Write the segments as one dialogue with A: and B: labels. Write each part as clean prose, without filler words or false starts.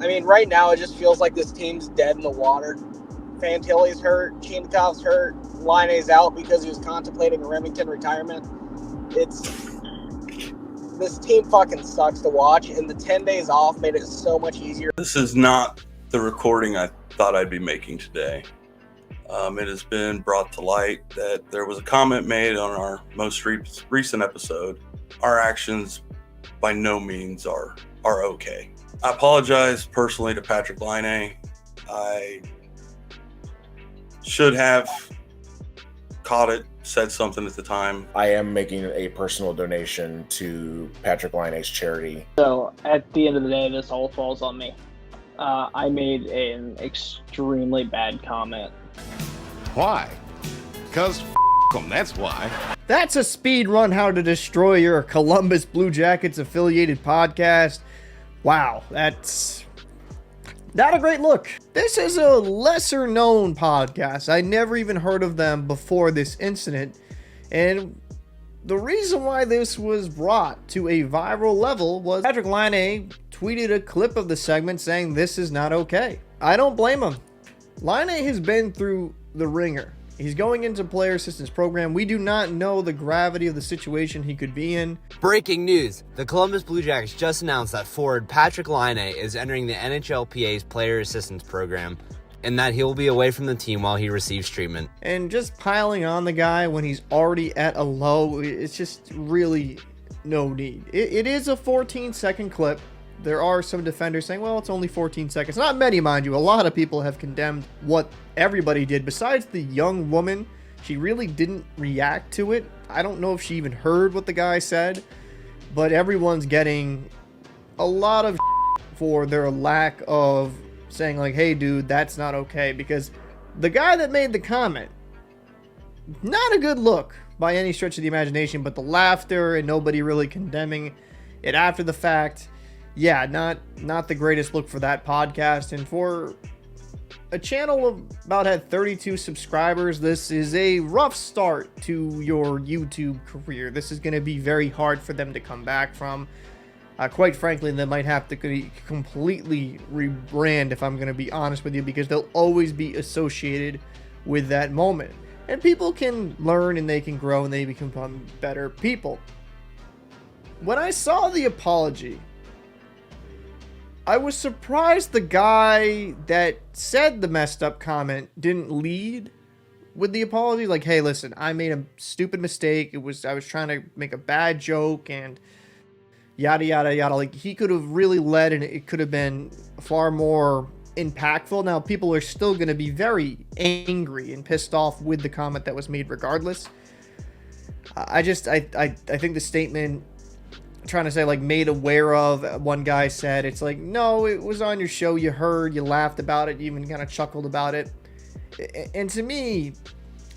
A: I mean, right now it just feels like this team's dead in the water. Fantilli's hurt, Chinakov's hurt, Laine's out because he was contemplating a Remington retirement. This team fucking sucks to watch, and the 10 days off made it so much easier.
B: This is not the recording I thought I'd be making today. It has been brought to light that there was a comment made on our most recent episode. Our actions by no means are okay. I apologize personally to Patrick Laine. I should have caught it, said something at the time.
C: I am making a personal donation to Patrick Laine's charity.
D: So at the end of the day, this all falls on me. I made an extremely bad comment.
E: Why? Because them, that's why.
F: That's a speed run how to destroy your Columbus Blue Jackets affiliated podcast. Wow, that's not a great look. This is a lesser known podcast. I never even heard of them before this incident. And the reason why this was brought to a viral level was Patrick Laine tweeted a clip of the segment saying this is not okay. I don't blame him. Laine has been through the ringer. He's going into player assistance program. We do not know the gravity of the situation he could be in.
G: Breaking news. The Columbus Blue Jackets just announced that forward Patrick Laine is entering the NHLPA's player assistance program and that he'll be away from the team while he receives treatment.
F: And just piling on the guy when he's already at a low, it's just really no need. It is a 14-second clip. There are some defenders saying, well, it's only 14 seconds. Not many, mind you. A lot of people have condemned what everybody did. Besides the young woman, she really didn't react to it. I don't know if she even heard what the guy said. But everyone's getting a lot of for their lack of saying, like, hey, dude, that's not okay. Because the guy that made the comment, not a good look by any stretch of the imagination. But the laughter and nobody really condemning it after the fact, yeah, not the greatest look for that podcast. And for a channel of about had 32 subscribers, this is a rough start to your YouTube career. This is going to be very hard for them to come back from. Quite frankly, they might have to completely rebrand, if I'm going to be honest with you, because they'll always be associated with that moment. And people can learn and they can grow and they become better people. When I saw the apology, I was surprised the guy that said the messed up comment didn't lead with the apology. Like, hey, listen, I made a stupid mistake. I was trying to make a bad joke and yada, yada, yada. Like, he could have really led and it could have been far more impactful. Now, people are still going to be very angry and pissed off with the comment that was made regardless. I think the statement trying to say, like, made aware of, one guy said, it's like, no, it was on your show, you heard, you laughed about it, you even kind of chuckled about it. And to me,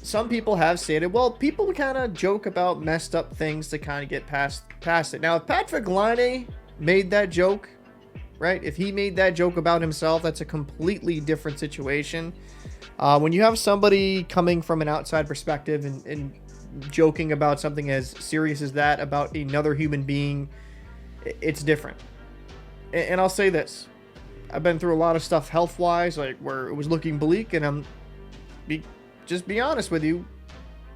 F: some people have stated, well, people kind of joke about messed up things to kind of get past it. Now, if Patrick Laine made that joke, right, if he made that joke about himself, that's a completely different situation. When you have somebody coming from an outside perspective and joking about something as serious as that about another human being, it's different. And I'll say this, I've been through a lot of stuff health-wise, like where it was looking bleak, and just be honest with you,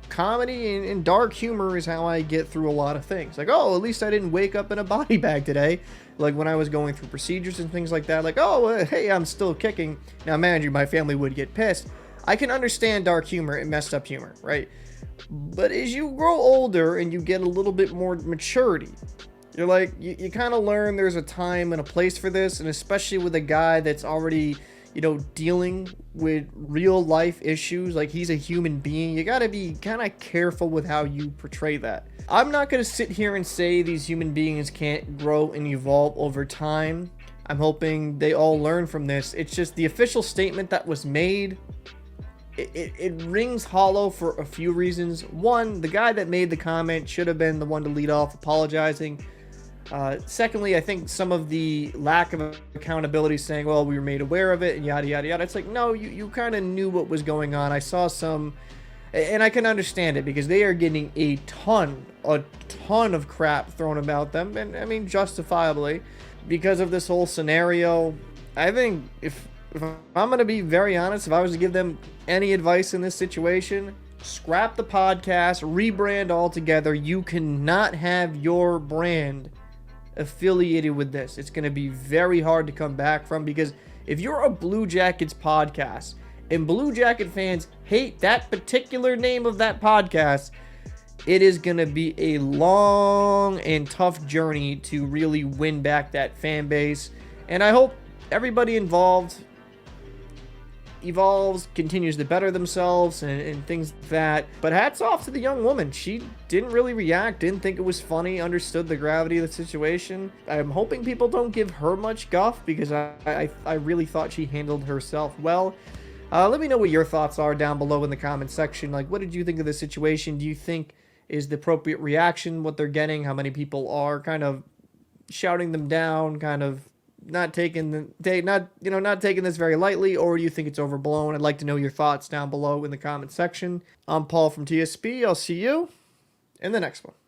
F: comedy and dark humor is how I get through a lot of things. Like, oh, at least I didn't wake up in a body bag today, like when I was going through procedures and things like that. Like, oh, hey, I'm still kicking. Now, mind you, my family would get pissed. I can understand dark humor and messed up humor, right? But as you grow older and you get a little bit more maturity, you're like, you kind of learn there's a time and a place for this. And especially with a guy that's already, dealing with real life issues, like he's a human being, you got to be kind of careful with how you portray that. I'm not going to sit here and say these human beings can't grow and evolve over time. I'm hoping they all learn from this. It's just the official statement that was made, it rings hollow for a few reasons. One, the guy that made the comment should have been the one to lead off apologizing. Secondly, I think some of the lack of accountability, saying, well, we were made aware of it and yada, yada, yada. It's like, no, you kind of knew what was going on. I saw some, and I can understand it because they are getting a ton of crap thrown about them. And I mean, justifiably, because of this whole scenario. I think if I'm going to be very honest, if I was to give them any advice in this situation, scrap the podcast, rebrand altogether. You cannot have your brand affiliated with this. It's going to be very hard to come back from, because if you're a Blue Jackets podcast and Blue Jacket fans hate that particular name of that podcast, it is going to be a long and tough journey to really win back that fan base. And I hope everybody involved evolves, continues to better themselves, and things like that. But hats off to the young woman. She didn't really react, didn't think it was funny, understood the gravity of the situation. I'm hoping people don't give her much guff, because I really thought she handled herself well. Let me know what your thoughts are down below in the comment section. Like, what did you think of the situation? Do you think is the appropriate reaction what they're getting? How many people are kind of shouting them down, kind of not taking this very lightly, or do you think it's overblown? I'd like to know your thoughts down below in the comment section. I'm Paul from TSP. I'll see you in the next one.